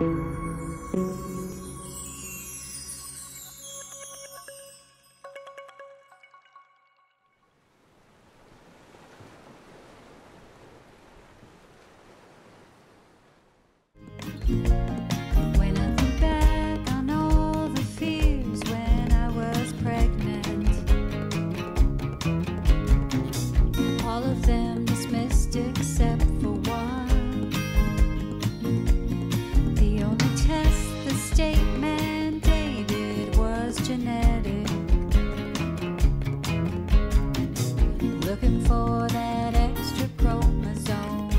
When I think back on all the fears when I was pregnant, all of them dismissed except for one. The only test the state mandated was genetic. Looking for that extra chromosome.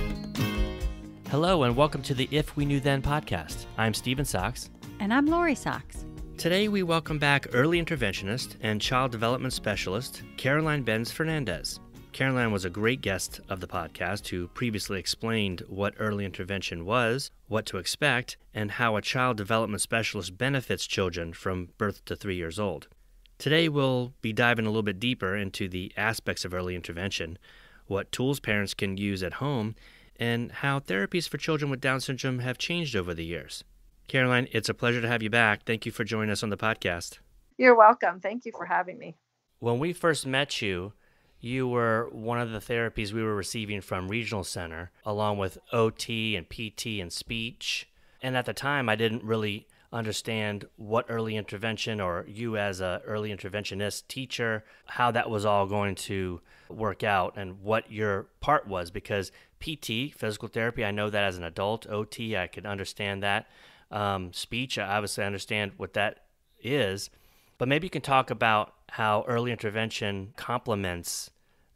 Hello and welcome to the If We Knew Then podcast. I'm Stephen Sachs. And I'm Lori Sachs. Today we welcome back early interventionist and child development specialist Caroline Benz Fernandez. Caroline was a great guest of the podcast who previously explained what early intervention was, what to expect, and how a child development specialist benefits children from birth to 3 years old. Today we'll be diving a little bit deeper into the aspects of early intervention, what tools parents can use at home, and how therapies for children with Down syndrome have changed over the years. Caroline, it's a pleasure to have you back. Thank you for joining us on the podcast. You're welcome. Thank you for having me. When we first met you, you were one of the therapies we were receiving from Regional Center, along with OT and PT and speech. And at the time, I didn't really understand what early intervention, or you as a early interventionist teacher, how that was all going to work out and what your part was, because PT, physical therapy, I know that as an adult. OT, I could understand that. Speech, I obviously understand what that is. But maybe you can talk about how early intervention complements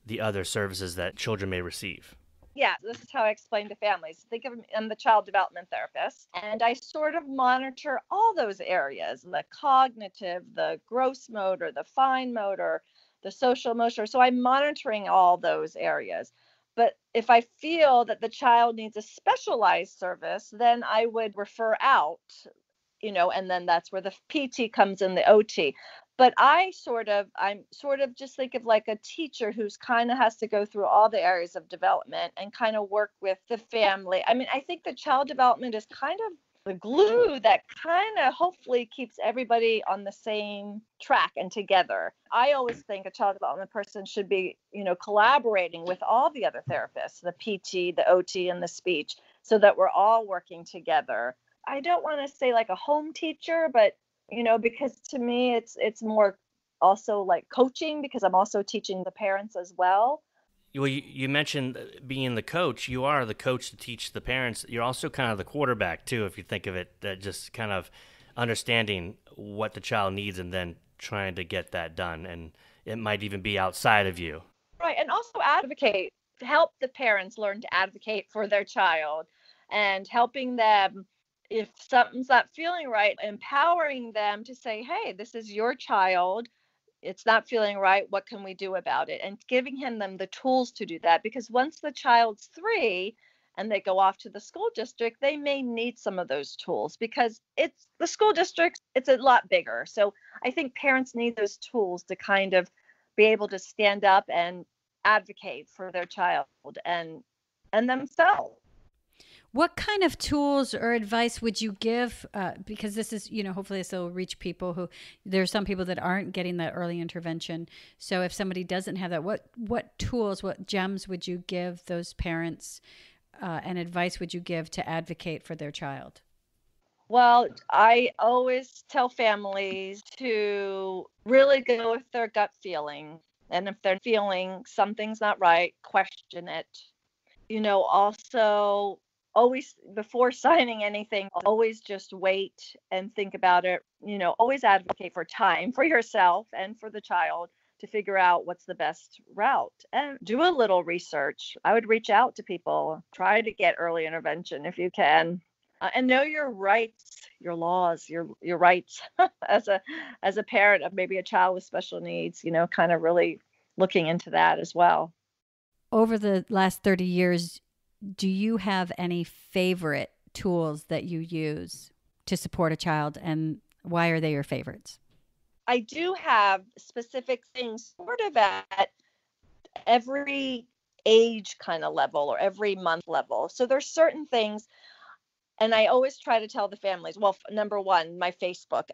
the other services that children may receive. Yeah, this is how I explain to families. Think of me, I'm the child development therapist, and I sort of monitor all those areas, the cognitive, the gross motor, the fine motor, the social motor. So I'm monitoring all those areas. But if I feel that the child needs a specialized service, then I would refer out, and then that's where the PT comes in, the OT. But I'm sort of just think of like a teacher who's kind of has to go through all the areas of development and kind of work with the family. I mean, I think the child development is kind of the glue that kind of hopefully keeps everybody on the same track and together. I always think a child development person should be, collaborating with all the other therapists, the PT, the OT, and the speech, so that we're all working together. I don't want to say like a home teacher, but because to me, it's more also like coaching, because I'm also teaching the parents as well. Well, you mentioned being the coach. You are the coach to teach the parents. You're also kind of the quarterback, too, if you think of it, just kind of understanding what the child needs and then trying to get that done. And it might even be outside of you. Right. And also advocate, help the parents learn to advocate for their child and helping them. If something's not feeling right, empowering them to say, hey, this is your child. It's not feeling right. What can we do about it? And giving them the tools to do that. Because once the child's 3 and they go off to the school district, they may need some of those tools, because it's the school district. It's a lot bigger. So I think parents need those tools to kind of be able to stand up and advocate for their child and themselves. What kind of tools or advice would you give? Because this is, hopefully this will reach people who, there's some people that aren't getting that early intervention. So if somebody doesn't have that, what tools, what gems would you give those parents and advice would you give to advocate for their child? Well, I always tell families to really go with their gut feeling. And if they're feeling something's not right, question it. Also, always, before signing anything, always just wait and think about it. Always advocate for time for yourself and for the child to figure out what's the best route, and do a little research. I would reach out to people, try to get early intervention if you can, and know your rights, your laws, your rights as a parent of maybe a child with special needs, kind of really looking into that as well. Over the last 30 years, do you have any favorite tools that you use to support a child, and why are they your favorites? I do have specific things sort of at every age kind of level or every month level. So there's certain things And I always try to tell the families, well, number one, my Facebook.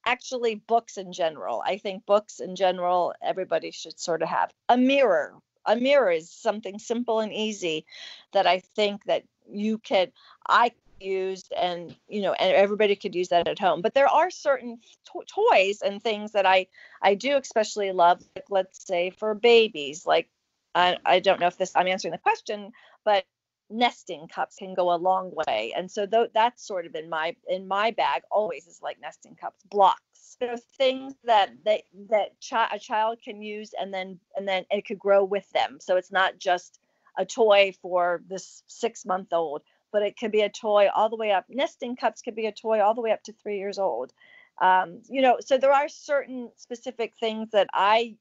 Actually, books in general. I think books in general, everybody should sort of have a mirror. A mirror is something simple and easy that I think that I used, and and everybody could use that at home. But there are certain toys and things that I do especially love, like, let's say for babies, like I don't know if I'm answering the question, but nesting cups can go a long way. And so that's sort of in my bag always, is like nesting cups, blocks, things that a child can use, and then it could grow with them. So it's not just a toy for this 6-month-old, but it could be a toy all the way up. Nesting cups could be a toy all the way up to 3 years old. So there are certain specific things that I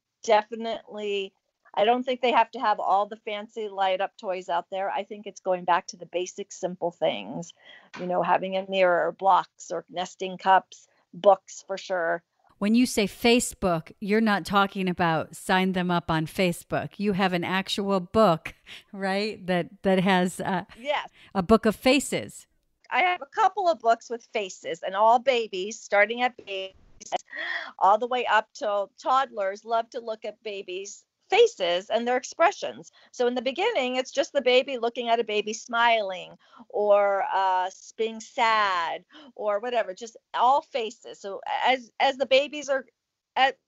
don't think they have to have all the fancy light up toys out there. I think it's going back to the basic, simple things, having a mirror, blocks, or nesting cups, books for sure. When you say Facebook, you're not talking about sign them up on Facebook. You have an actual book, right? That has Yes. a book of faces. I have a couple of books with faces, and all babies, starting at babies all the way up to toddlers, love to look at babies' faces and their expressions. So in the beginning, it's just the baby looking at a baby smiling, or being sad, or whatever, just all faces. So as the babies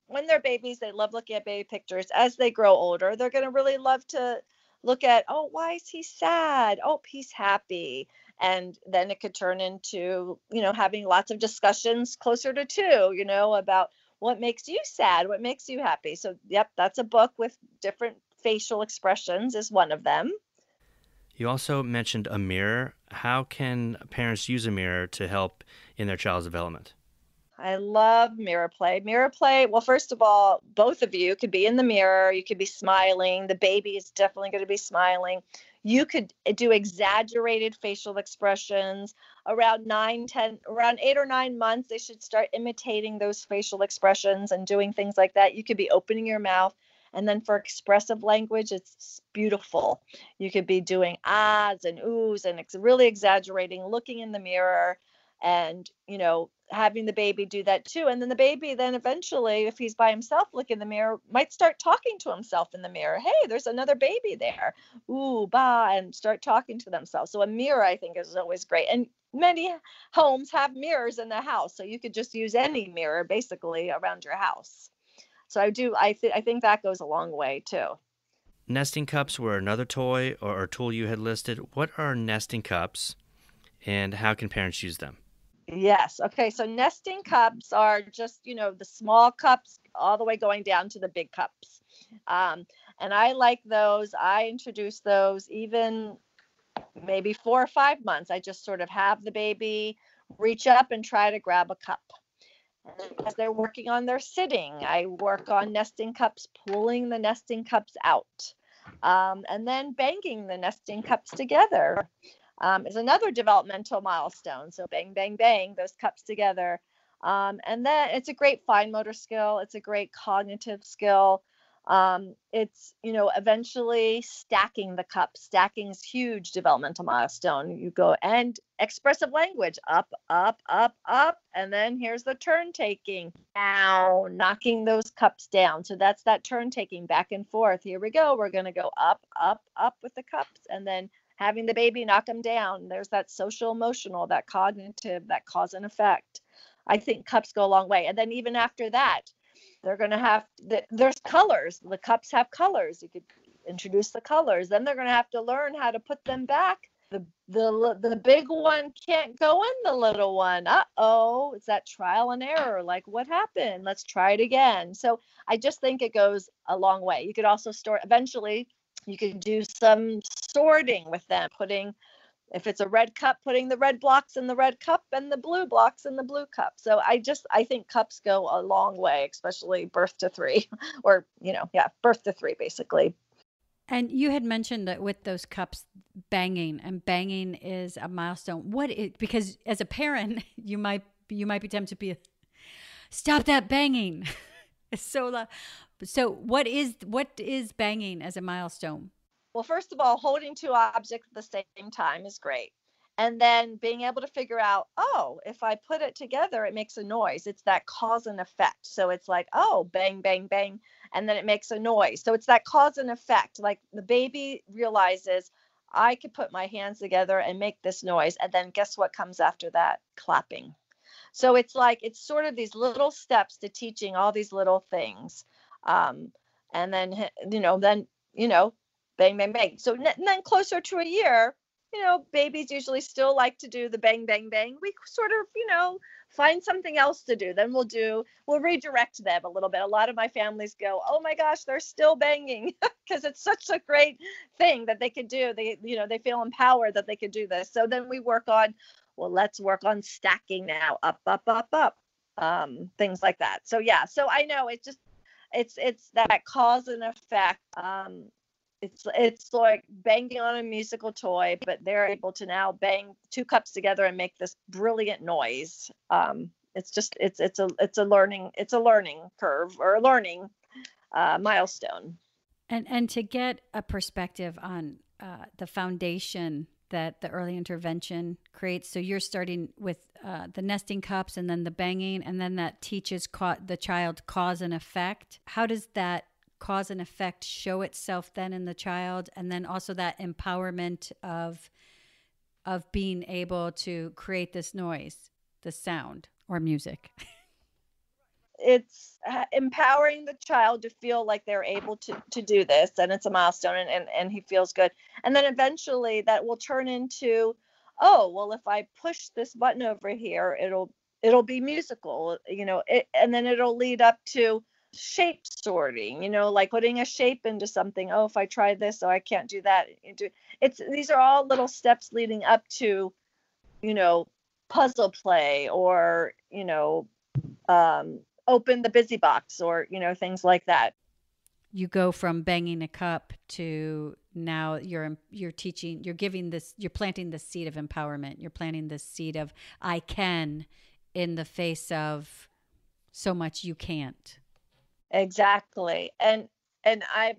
when they're babies, they love looking at baby pictures. As they grow older, they're going to really love to look at, oh, why is he sad? Oh, he's happy. And then it could turn into, having lots of discussions closer to 2, about what makes you sad, what makes you happy. So, yep, that's a book with different facial expressions is one of them. You also mentioned a mirror. How can parents use a mirror to help in their child's development? I love mirror play. Mirror play, well, first of all, both of you could be in the mirror. You could be smiling. The baby is definitely going to be smiling. You could do exaggerated facial expressions. Around 8 or 9 months, they should start imitating those facial expressions and doing things like that. You could be opening your mouth. And then for expressive language, it's beautiful. You could be doing ahs and oohs and really exaggerating, looking in the mirror, and, having the baby do that too. And then the baby then eventually, if he's by himself, look in the mirror, might start talking to himself in the mirror. Hey, there's another baby there. Ooh, bah, and start talking to themselves. So a mirror, I think, is always great. And many homes have mirrors in the house. So you could just use any mirror basically around your house. So I think that goes a long way too. Nesting cups were another toy or tool you had listed. What are nesting cups, and how can parents use them? Yes. Okay. So nesting cups are just, the small cups all the way going down to the big cups. And I like those. I introduce those even maybe 4 or 5 months. I just sort of have the baby reach up and try to grab a cup. And as they're working on their sitting, I work on nesting cups, pulling the nesting cups out, and then banging the nesting cups together. Is another developmental milestone. So bang, bang, bang, those cups together. And then it's a great fine motor skill. It's a great cognitive skill. It's, eventually stacking the cups. Stacking is huge developmental milestone. You go, and expressive language, up, up, up, up. And then here's the turn taking, down, knocking those cups down. So that's that turn taking back and forth. Here we go. We're going to go up, up, up with the cups, and then having the baby knock them down. There's that social emotional, that cognitive, that cause and effect. I think cups go a long way. And then even after that, they're going to have, there's colors. The cups have colors. You could introduce the colors. Then they're going to have to learn how to put them back. The big one can't go in the little one. Uh-oh, it's that trial and error. Like, what happened? Let's try it again. So I just think it goes a long way. You could also eventually, you could do some sorting with them, if it's a red cup, putting the red blocks in the red cup and the blue blocks in the blue cup. So I think cups go a long way, especially birth to 3 or, birth to 3, basically. And you had mentioned that with those cups, banging is a milestone. Because as a parent, you might be tempted to be, stop that banging. It's so loud. So what is banging as a milestone? Well, first of all, holding 2 objects at the same time is great. And then being able to figure out, oh, if I put it together, it makes a noise. It's that cause and effect. So it's like, oh, bang, bang, bang, and then it makes a noise. So it's that cause and effect. Like the baby realizes, I could put my hands together and make this noise. And then guess what comes after that? Clapping. So it's like, it's sort of these little steps to teaching all these little things. And then, bang, bang, bang. So then closer to a year, babies usually still like to do the bang, bang, bang. We sort of, find something else to do. Then we'll redirect them a little bit. A lot of my families go, oh my gosh, they're still banging because it's such a great thing that they could do. They feel empowered that they could do this. So then we work on, well, let's work on stacking now, up, up, up, up, things like that. So yeah, so I know it's that cause and effect. It's like banging on a musical toy, but they're able to now bang two cups together and make this brilliant noise. It's a learning curve or a learning milestone. And to get a perspective on the foundation that the early intervention creates. So you're starting with the nesting cups and then the banging, and then that teaches the child cause and effect. How does that cause and effect show itself then in the child? And then also that empowerment of being able to create this noise, the sound or music. It's empowering the child to feel like they're able to do this, and it's a milestone, and he feels good. And then eventually that will turn into, oh, well, if I push this button over here, it'll be musical, and then it'll lead up to shape sorting, like putting a shape into something. Oh, if I try this, oh, I can't do that. These are all little steps leading up to, puzzle play, or, open the busy box, or, things like that. You go from banging a cup to now you're teaching, you're planting the seed of empowerment. You're planting the seed of I can in the face of so much you can't. Exactly. And I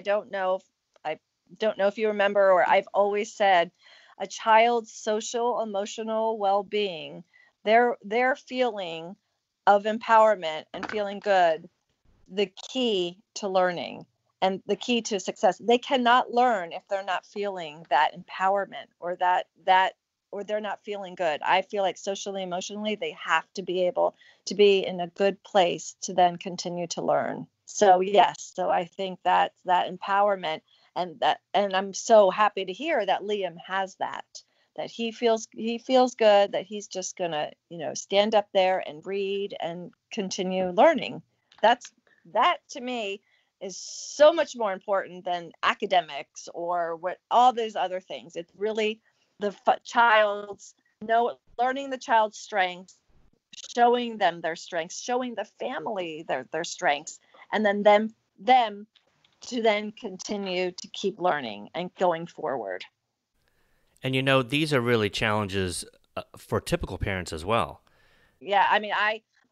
don't know if you remember, or I've always said, a child's social emotional well-being, their feeling of empowerment and feeling good, the key to learning and the key to success. They cannot learn if they're not feeling that empowerment, or or they're not feeling good. I feel like socially, emotionally, they have to be able to be in a good place to then continue to learn. So yes, so I think that empowerment, and I'm so happy to hear that Liam has that he feels good, that he's just gonna, stand up there and read and continue learning. That to me is so much more important than academics or what all those other things. It's really the learning the child's strengths, showing them their strengths, showing the family their strengths, and then them to then continue to keep learning and going forward. And these are really challenges for typical parents as well. Yeah, I mean,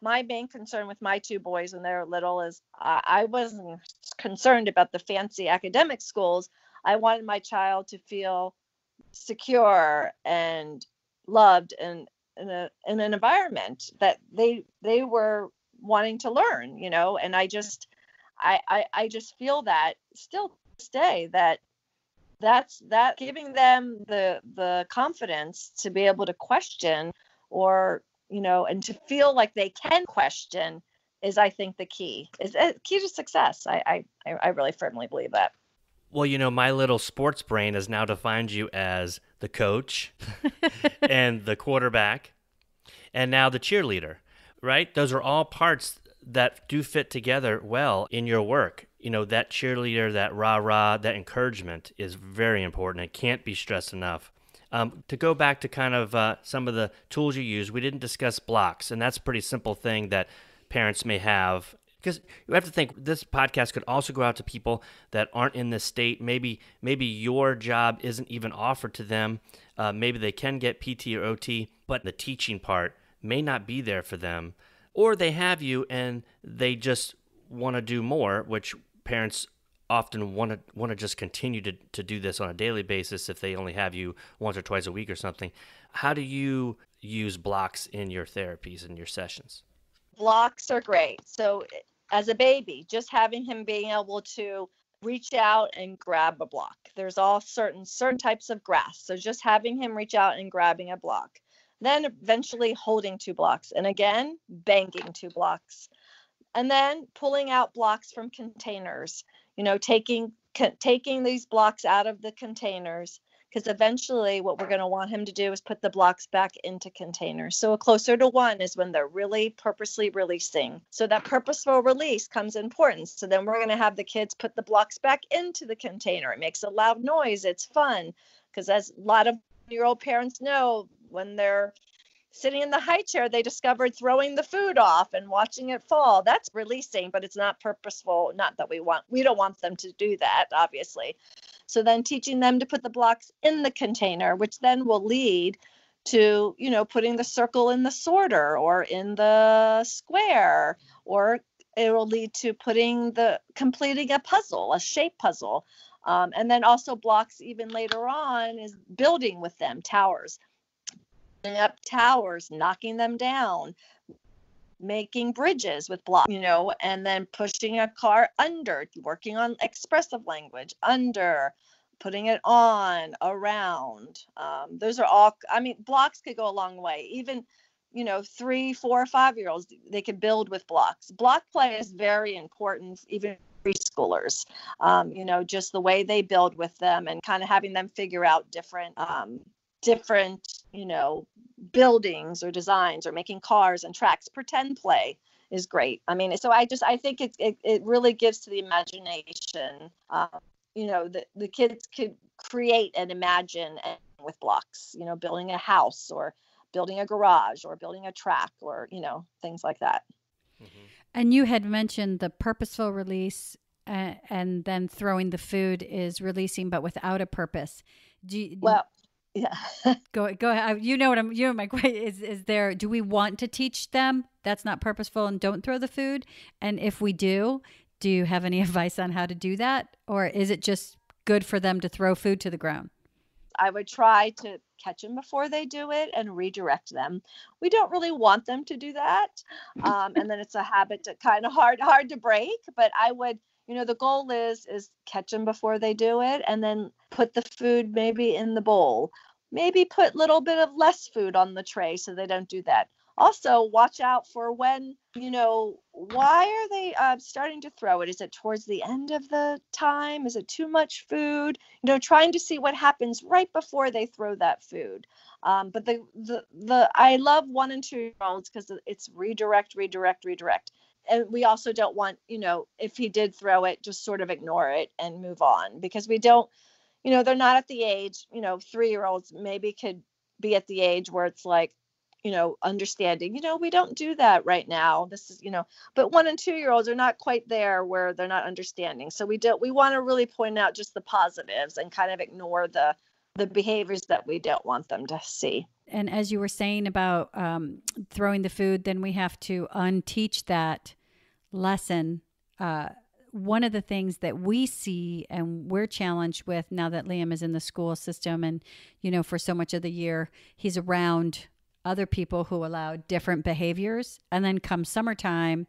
my main concern with my two boys when they were little is I wasn't concerned about the fancy academic schools. I wanted my child to feel secure and loved in an environment that they were wanting to learn, and I just feel that still to this day that's giving them the confidence to be able to question, or and to feel like they can question is, I think, the key to success. I really firmly believe that. Well, my little sports brain has now defined you as the coach and the quarterback and now the cheerleader, right? Those are all parts that do fit together well in your work. That cheerleader, that rah-rah, that encouragement is very important. It can't be stressed enough. To go back to kind of some of the tools you use, we didn't discuss blocks, and that's a pretty simple thing that parents may have. Because you have to think, this podcast could also go out to people that aren't in this state. Maybe your job isn't even offered to them. Maybe they can get PT or OT, but the teaching part may not be there for them. Or they have you and they just want to do more, which parents often want to just continue to do this on a daily basis if they only have you once or twice a week or something. How do you use blocks in your therapies and your sessions? Blocks are great. So as a baby, just having him being able to reach out and grab a block. There's all certain types of grass. So just having him reach out and grabbing a block. Then eventually holding 2 blocks. And again, banging 2 blocks. And then pulling out blocks from containers, taking these blocks out of the containers, because eventually what we're going to want him to do is put the blocks back into containers. So a closer to 1 is when they're really purposely releasing. So that purposeful release comes important. So then we're going to have the kids put the blocks back into the container. It makes a loud noise. It's fun, because as a lot of year-old parents know, when they're sitting in the high chair, they discovered throwing the food off and watching it fall. That's releasing, but it's not purposeful. Not that we don't want them to do that, obviously. So then teaching them to put the blocks in the container, which then will lead to, putting the circle in the sorter or in the square, or it will lead to completing a puzzle, a shape puzzle. And then also blocks even later on is building with them, towers. Up towers, knocking them down, making bridges with blocks, and then pushing a car under, working on expressive language, under, putting it on, around. Those are all, blocks could go a long way. Even, 3, 4, 5-year-olds, they could build with blocks. Block play is very important, even preschoolers, just the way they build with them and kind of having them figure out different buildings or designs or making cars and tracks. Pretend play is great. So I think it really gives to the imagination. The kids could create and imagine with blocks, building a house or building a garage or building a track or, things like that. Mm-hmm. And you had mentioned the purposeful release and then throwing the food is releasing, but without a purpose. Yeah. Go ahead. My question is there, do we want to teach them that's not purposeful and don't throw the food? And if we do you have any advice on how to do that? Or is it just good for them to throw food to the ground? I would try to catch them before they do it and redirect them. We don't really want them to do that. And then it's a habit that kind of hard to break, but I would, the goal is catch them before they do it and then put the food maybe in the bowl. Maybe put a little bit of less food on the tray so they don't do that. Also, watch out for when, why are they starting to throw it? Is it towards the end of the time? Is it too much food? Trying to see what happens right before they throw that food. But I love 1 and 2-year-olds because it's redirect. And we also don't want, if he did throw it, just sort of ignore it and move on, because we don't, they're not at the age, 3-year-olds maybe could be at the age where it's like, understanding, we don't do that right now. This is, but 1 and 2-year-olds are not quite there where they're not understanding. So we want to really point out just the positives and kind of ignore the behaviors that we don't want them to see. And as you were saying about throwing the food, then we have to unteach that lesson. One of the things that we see and we're challenged with now that Liam is in the school system and, for so much of the year, he's around other people who allow different behaviors. And then come summertime,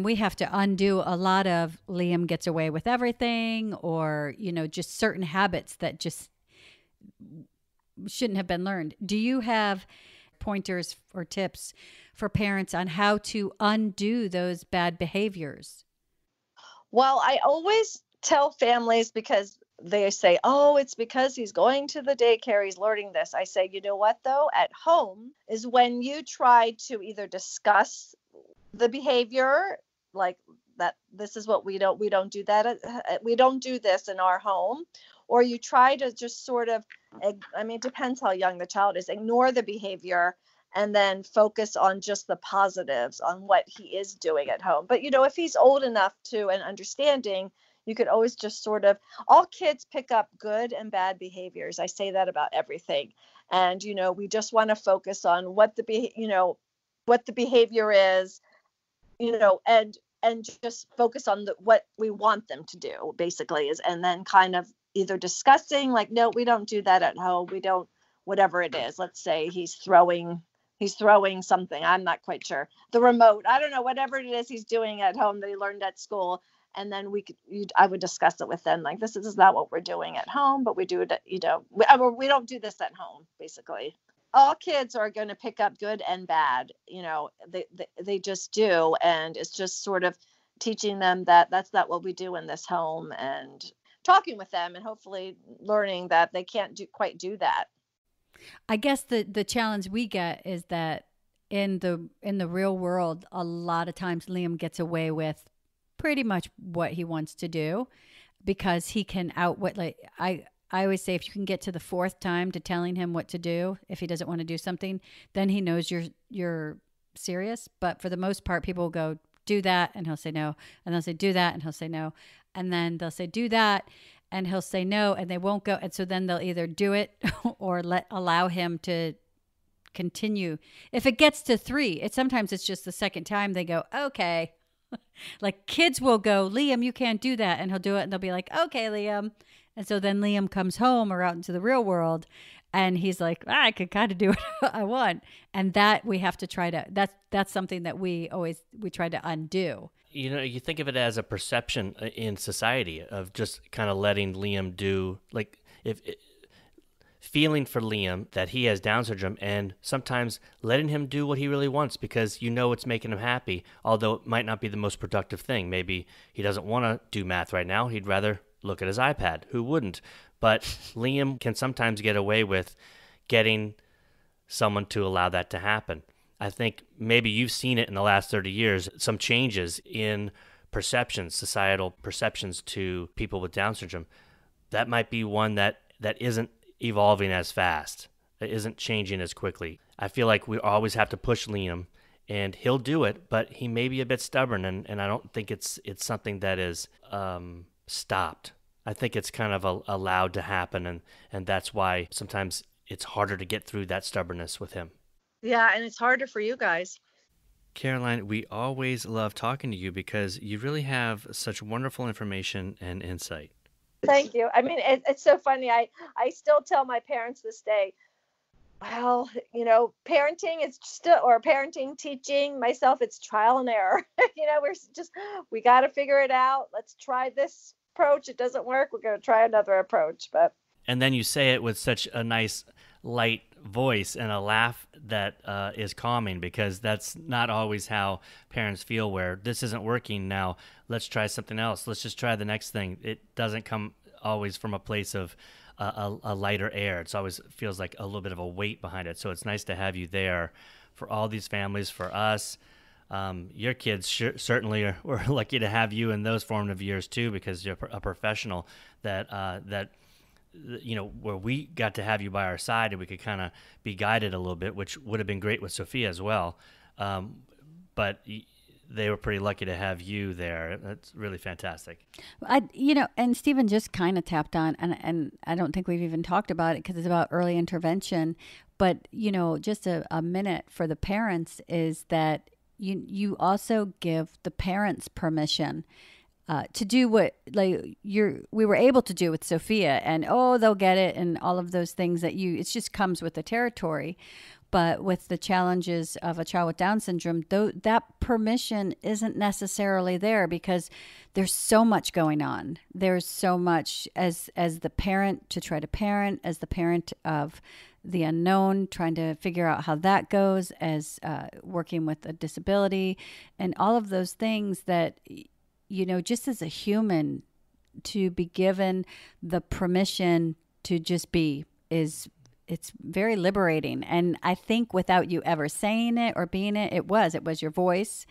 we have to undo a lot of Liam gets away with everything or, just certain habits that just shouldn't have been learned. Do you have pointers or tips for parents on how to undo those bad behaviors? Well, I always tell families, because they say, oh, it's because he's going to the daycare, he's learning this. I say, you know what, though? At home is when you try to either discuss the behavior, like that this is what we don't do that. We don't do this in our home. Or you try to just sort of, it depends how young the child is, ignore the behavior and then focus on just the positives on what he is doing at home. But, if he's old enough to and understanding, you could always just sort of, all kids pick up good and bad behaviors. I say that about everything. And, we just want to focus on what the behavior is, and and just focus on what we want them to do, basically, is, and then kind of either discussing like, no, we don't do that at home. We don't, whatever it is. Let's say he's throwing something. I'm not quite sure. The remote. I don't know, whatever it is he's doing at home that he learned at school. And then I would discuss it with them. Like, this is not what we're doing at home, but we do it, we don't do this at home, basically. All kids are going to pick up good and bad, they just do. And it's just sort of teaching them that that's not what we do in this home, and talking with them and hopefully learning that they can't quite do that. I guess the challenge we get is that in the real world, a lot of times Liam gets away with pretty much what he wants to do, because he can I always say, if you can get to the fourth time to telling him what to do, if he doesn't want to do something, then he knows you're serious. But for the most part, people will go, do that, and he'll say no. And they'll say, do that, and he'll say no. And then they'll say, do that, and he'll say no, and they won't go. And so then they'll either do it or allow him to continue. If it gets to 3, sometimes it's just the second time they go, okay. Like, kids will go, Liam, you can't do that. And he'll do it, and they'll be like, okay, Liam. And so then Liam comes home or out into the real world, and he's like, I could kind of do what I want. And that we have to try to, that's something that we try to undo. You think of it as a perception in society of just kind of letting Liam do, like, feeling for Liam that he has Down syndrome, and sometimes letting him do what he really wants because it's making him happy, although it might not be the most productive thing. Maybe he doesn't want to do math right now. He'd rather look at his iPad. Who wouldn't? But Liam can sometimes get away with getting someone to allow that to happen. I think maybe you've seen it in the last 30 years, some changes in perceptions, societal perceptions to people with Down syndrome. That might be one that isn't evolving as fast. It isn't changing as quickly. I feel like we always have to push Liam, and he'll do it, but he may be a bit stubborn, and I don't think it's something that is stopped. I think it's kind of allowed to happen, and that's why sometimes it's harder to get through that stubbornness with him. Yeah, and it's harder for you guys. Caroline, we always love talking to you because you really have such wonderful information and insight. Thank you. I mean, it's so funny. I still tell my parents this day, well, parenting is still, or parenting, teaching myself, it's trial and error. We got to figure it out. Let's try this approach. It doesn't work. We're going to try another approach. And then you say it with such a nice, light voice and a laugh that is calming, because that's not always how parents feel, where this isn't working now, let's try something else, let's just try the next thing. It doesn't come always from a place of a lighter air. It always feels like a little bit of a weight behind it. So it's nice to have you there for all these families, for us. Your kids certainly were lucky to have you in those formative years too, because you're a professional that where we got to have you by our side and we could kind of be guided a little bit, which would have been great with Sophia as well. But they were pretty lucky to have you there. That's really fantastic. And Stephen just kind of tapped on, and I don't think we've even talked about it because it's about early intervention. But, just a minute for the parents is that you also give the parents permission to do what we were able to do with Sophia, and they'll get it, and all of those things that it just comes with the territory. But with the challenges of a child with Down syndrome, that permission isn't necessarily there, because there's so much going on. There's so much as the parent to try to parent, as the parent of the unknown, trying to figure out how that goes, as working with a disability, and all of those things that, just as a human, to be given the permission to just be it's very liberating. And I think without you ever saying it or being it was your voice,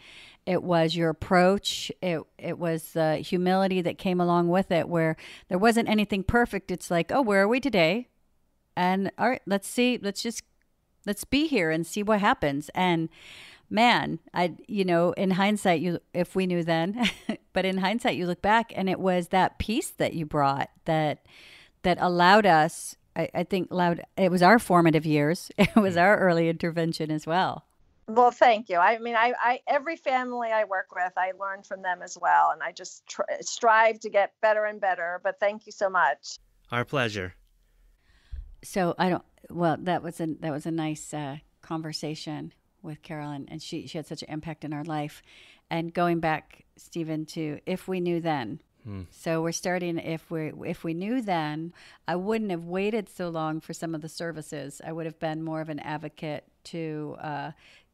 it was your approach, it was the humility that came along with it, where there wasn't anything perfect. It's like, where are we today? And all right, let's be here and see what happens. And man, in hindsight, if we knew then, but in hindsight, you look back and it was that peace that you brought that allowed us, I think it was our formative years. It was our early intervention as well. Well, thank you. I mean, I every family I work with, I learn from them as well, and I just strive to get better and better. But thank you so much. Our pleasure. So I don't. Well, that was a nice conversation with Carolyn, and she had such an impact in our life. And going back, Stephen, to if we knew then. So we're starting. If we knew then, I wouldn't have waited so long for some of the services. I would have been more of an advocate to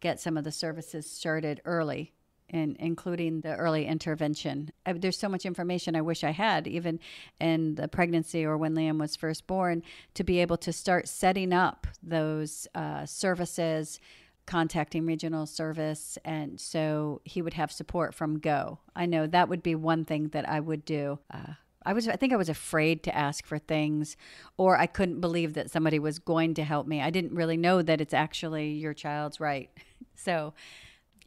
get some of the services started early, including the early intervention. There's so much information I wish I had, even in the pregnancy or when Liam was first born, to be able to start setting up those services, contacting regional service, and so he would have support from go. I know that would be one thing that I would do. I think I was afraid to ask for things, or I couldn't believe that somebody was going to help me. I didn't really know that it's actually your child's right. So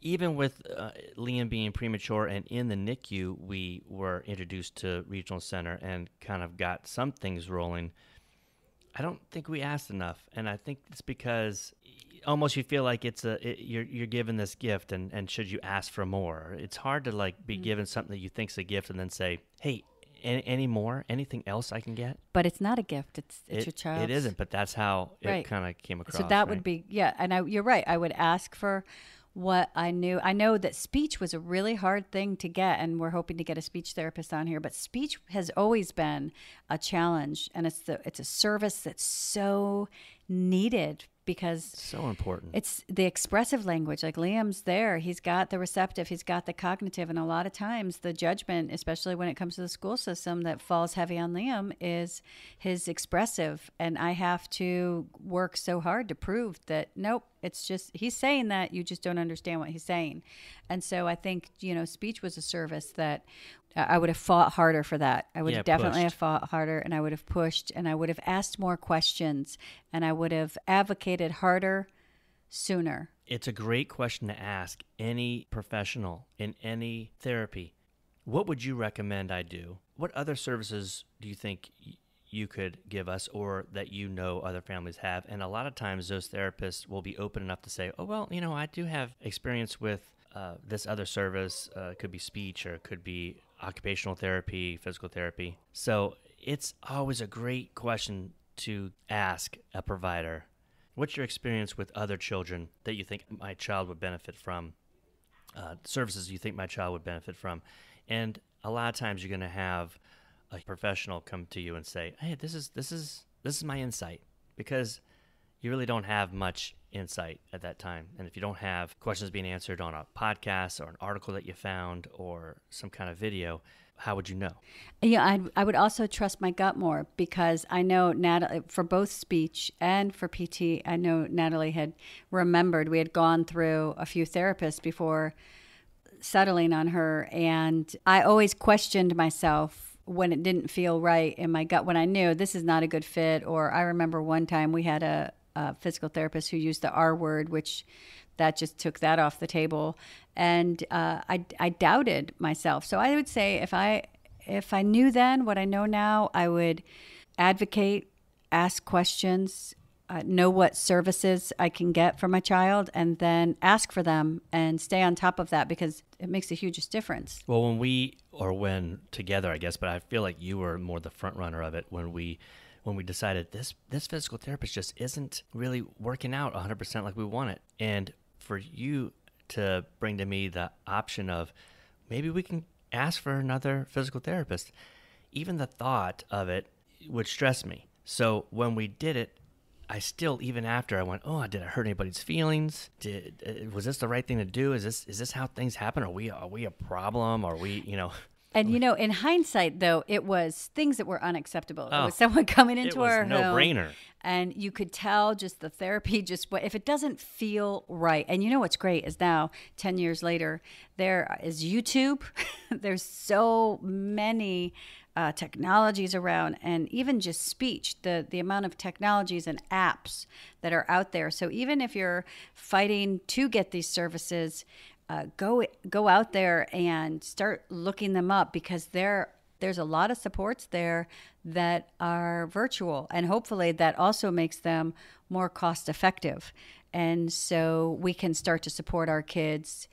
even with Liam being premature and in the NICU, we were introduced to regional center and kind of got some things rolling. I don't think we asked enough, and I think it's because almost you feel like you're given this gift, and should you ask for more? It's hard to like be given something that you think's a gift and then say, hey, any more? Anything else I can get? But it's not a gift. It's your child. It isn't, but that's how Right. it kind of came across. So that right? would be, yeah. And you're right. I would ask for what I knew. I know that speech was a really hard thing to get, and we're hoping to get a speech therapist on here, but speech has always been a challenge, and it's a service that's so needed because so important. it's the expressive language. Like Liam's there, he's got the receptive, he's got the cognitive, and a lot of times the judgment, especially when it comes to the school system, that falls heavy on Liam is his expressive. And I have to work so hard to prove that, nope, it's just, he's saying that, you just don't understand what he's saying. And so I think, speech was a service that I would have fought harder for that. I would have definitely have fought harder, and I would have pushed, and I would have asked more questions, and I would have advocated harder sooner. It's a great question to ask any professional in any therapy. What would you recommend I do? What other services do you think you could give us, or that other families have? And a lot of times those therapists will be open enough to say, oh, well, I do have experience with this other service. It could be speech, or it could be occupational therapy, physical therapy. So it's always a great question to ask a provider. What's your experience with other children that you think my child would benefit from? Services you think my child would benefit from? And a lot of times you're going to have a professional come to you and say, hey, this is my insight, because you really don't have much insight at that time. And if you don't have questions being answered on a podcast or an article that you found or some kind of video, how would you know? Yeah, I would also trust my gut more, because I know Natalie, for both speech and for PT, I know Natalie had remembered. We had gone through a few therapists before settling on her, and I always questioned myself when it didn't feel right in my gut, when I knew this is not a good fit. Or I remember one time we had a physical therapist who used the R word, which that just took that off the table. And I doubted myself. So I would say if I knew then what I know now, I would advocate, ask questions, know what services I can get for my child, and then ask for them and stay on top of that, because it makes a huge difference. Well, when together, I guess, but I feel like you were more the front runner of it when we decided this physical therapist just isn't really working out 100% like we want it. And for you to bring to me the option of maybe we can ask for another physical therapist, even the thought of it would stress me. So when we did it, I still, even after I went, oh, did I hurt anybody's feelings? Was this the right thing to do? Is this how things happen? Are we a problem? Are we, And, in hindsight, though, it was things that were unacceptable. It was someone coming into our home. It was no-brainer. And you could tell just the therapy, if it doesn't feel right. And what's great is now, 10 years later, there is YouTube. There's so many technologies around, and even just speech, the amount of technologies and apps that are out there. So even if you're fighting to get these services, go out there and start looking them up, because there's a lot of supports there that are virtual, and hopefully that also makes them more cost effective. And so we can start to support our kids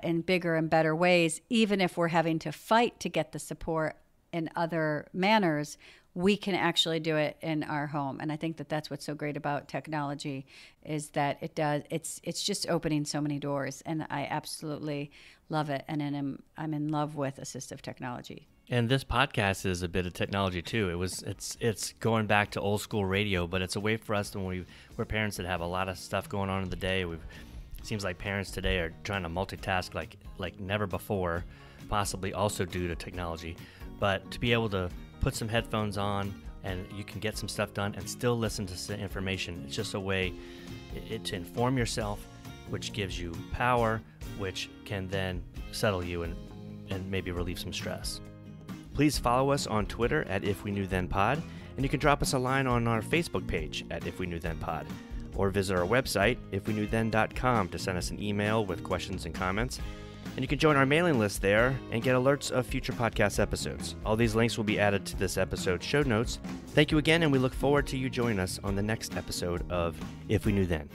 in bigger and better ways, even if we're having to fight to get the support in other manners. We can actually do it in our home. And I think that that's what's so great about technology, is that it's just opening so many doors. And I absolutely love it. And I'm in love with assistive technology. And this podcast is a bit of technology too. It's going back to old school radio, but it's a way for us when we're parents that have a lot of stuff going on in the day. It seems like parents today are trying to multitask like never before, possibly also due to technology. But to be able to put some headphones on and you can get some stuff done and still listen to some information. It's just a way to inform yourself, which gives you power, which can then settle you and maybe relieve some stress. Please follow us on Twitter at If We Knew Then Pod, and you can drop us a line on our Facebook page at If We Knew Then Pod, or visit our website, ifweknewthen.com, to send us an email with questions and comments. And you can join our mailing list there and get alerts of future podcast episodes. All these links will be added to this episode's show notes. Thank you again, and we look forward to you joining us on the next episode of If We Knew Then.